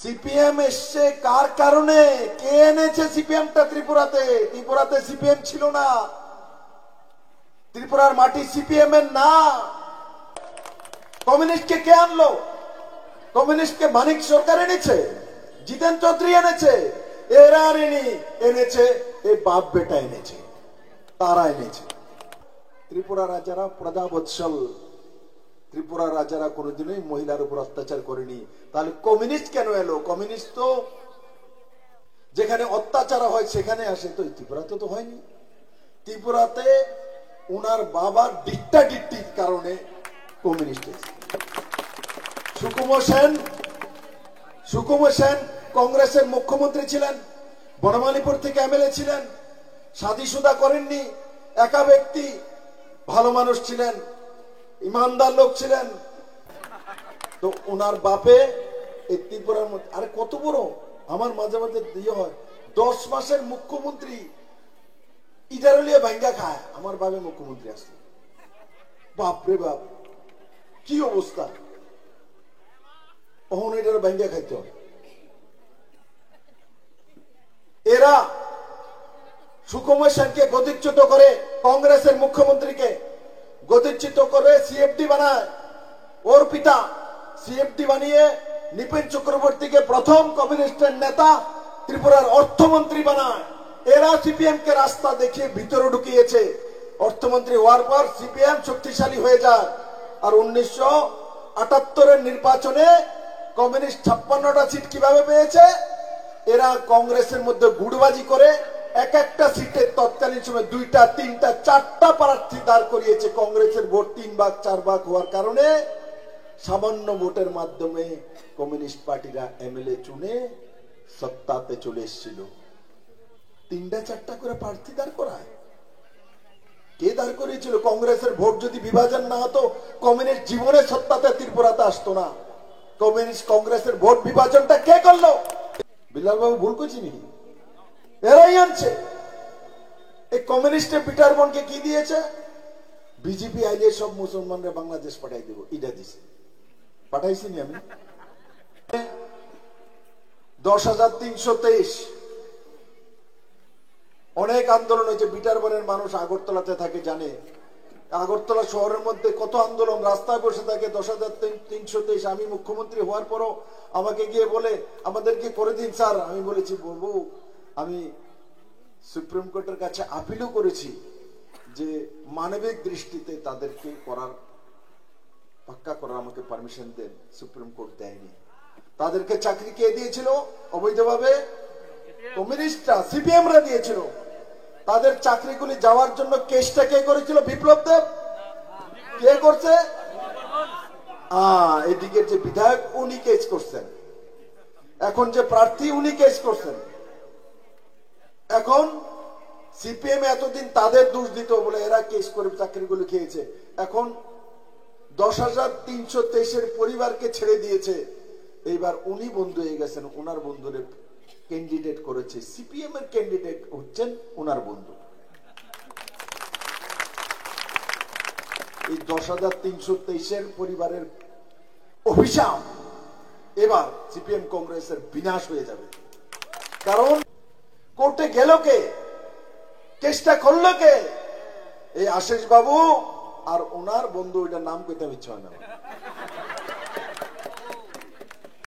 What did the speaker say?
CPM এসছে কার কারণে? কে এনেছে সিপিএমটা ত্রিপুরাতে? ত্রিপুরাতে সিপিএম ছিল না, ত্রিপুরার মাটি সিপিএম এর না। কমিউনিস্টকে কে আনলো? কমিউনিস্টকে মানিক সরকার এনেছে, জিতেন চৌধুরী এনেছে, এরা আনেনি, এনেছে এই বাপ বেটা এনেছে, তারা এনেছে। ত্রিপুরা রাজারা প্রজাবৎসল, ত্রিপুরা রাজারা কোনোদিনই মহিলার উপর অত্যাচার করেনি, তাহলে কমিউনিস্ট কেন এলো? কমিউনিস্ট তো যেখানে অত্যাচার হয় সেখানে আসে, তো ত্রিপুরাতে তো হয়নি। ত্রিপুরাতে উনার বাবার ডিক্টাডিক্টির কারণে কমিউনিস্ট এসেছে। সুকুমার সেন কংগ্রেসের মুখ্যমন্ত্রী ছিলেন, বনমালীপুর থেকে এমএলএ ছিলেন, শাদীশুদা করেননি, একা ব্যক্তি, ভালো মানুষ ছিলেন, ইমানদার লোক ছিলেন। তো ওনার বাপে এই ত্রিপুরার মধ্যে, আরে কত বড়, আমার মাঝে মাঝে দিয়ে হয় 10 মাসের মুখ্যমন্ত্রী ইটারলিয়ে ভাঙ্গা খায়, আমার বাপে মুখ্যমন্ত্রী আসছে। বাপরে বাপ, কি অবস্থা! তখন এটার ভাঙ্গা খাইতে হয়। এরা সুকুমার সেনকে গদিচ্যুত করে, কংগ্রেসের মুখ্যমন্ত্রীকে গদিচ্যুত করে সিএফডি বানায়। ওর পিতা সিএফডি বানিয়ে নিপেন চক্রবর্তীকে প্রথম কমিউনিস্টের নেতা, ত্রিপুরার অর্থমন্ত্রী বানায়। এরা সিপিএম কে রাস্তা দেখিয়ে ভিতরে ঢুকিয়েছে। অর্থমন্ত্রী হওয়ার পর সিপিএম শক্তিশালী হয়ে যায়। আর 1978 নির্বাচনে কমিউনিস্ট 56টা সিট কিভাবে পেয়েছে? এরা কংগ্রেসের মধ্যে গুড়বাজি করে এক একটা সিটে তৎকালীন সময় 2টা 3টা 4টা প্রার্থী দাঁড় করিয়েছে। কংগ্রেসের ভোট 3 ভাগ 4 ভাগ হওয়ার কারণে সামান্য ভোটের মাধ্যমে কমিউনিস্ট পার্টিরা এমএলএ চুনে সত্তাতে চলে এসেছিল। 3টা 4টা করে প্রার্থী দাঁড় করায়। কে দাঁড় করিয়েছিল? কংগ্রেসের ভোট যদি বিভাজন না হতো, কমিউনিস্ট জীবনে সত্তাতে ত্রিপুরাতে আসতো না। কমিউনিস্ট কংগ্রেসের ভোট বিভাজনটা কে করলো? বিলাল বাবু ভুল করছি নাকি? এরাই আনছে। এই কমিউনিস্টের পিটার বোনকে কি দিয়েছে? বিজেপি আইলে সব মুসলমানরা বাংলাদেশ পাঠাই দেব, ইটা দিছে। পাঠাইছি নি আমি? 10,323 অনেক আন্দোলন হয়েছে। বিটার বোনের মানুষ আগরতলাতে থাকে, জানে আগরতলা শহরের মধ্যে কত আন্দোলন, রাস্তায় বসে থাকে। 10,323 আমি মুখ্যমন্ত্রী হওয়ার পরও আমাকে গিয়ে বলে আমাদেরকে করে দিন স্যার। আমি বলেছি বাবু, আমি সুপ্রিম কোর্টের কাছে আপিলও করেছি যে মানবিক দৃষ্টিতে তাদেরকে করার পাক্কা করার আমাকে পারমিশন দেন। সুপ্রিম কোর্ট দেয়নি। তাদেরকে চাকরি কে দিয়েছিল অবৈধভাবে? কমিউনিস্টরা, সিপিএমরা দিয়েছিল। তাদের চাকরিগুলি যাওয়ার জন্য কেসটা কে করেছিল? বিপ্লব দেব। কে করছে? এদিকে যে বিধায়ক উনি কেস করছেন, এখন যে প্রার্থী উনি কেস করছেন। এখন সিপিএম এতদিন তাদের দোষ দিত বলে এরা কেস করে চাকরিগুলো খেয়েছে। এখন 10,323 পরিবারকে ছেড়ে দিয়েছে। এইবার উনি বন্ধু হয়ে গেছেন, ওনার বন্ধুরে ক্যান্ডিডেট করেছে। সিপিএম এর ক্যান্ডিডেট হচ্ছেন ওনার বন্ধু। এই 10,323 পরিবারের অভিশাপ এবার সিপিএম কংগ্রেসের বিনাশ হয়ে যাবে। কারণ কোর্টে গেল কে? কেসটা করলো কে? এই আশিস বাবু আর ওনার বন্ধু, ওইটার নাম কইতে ইচ্ছা হয় না।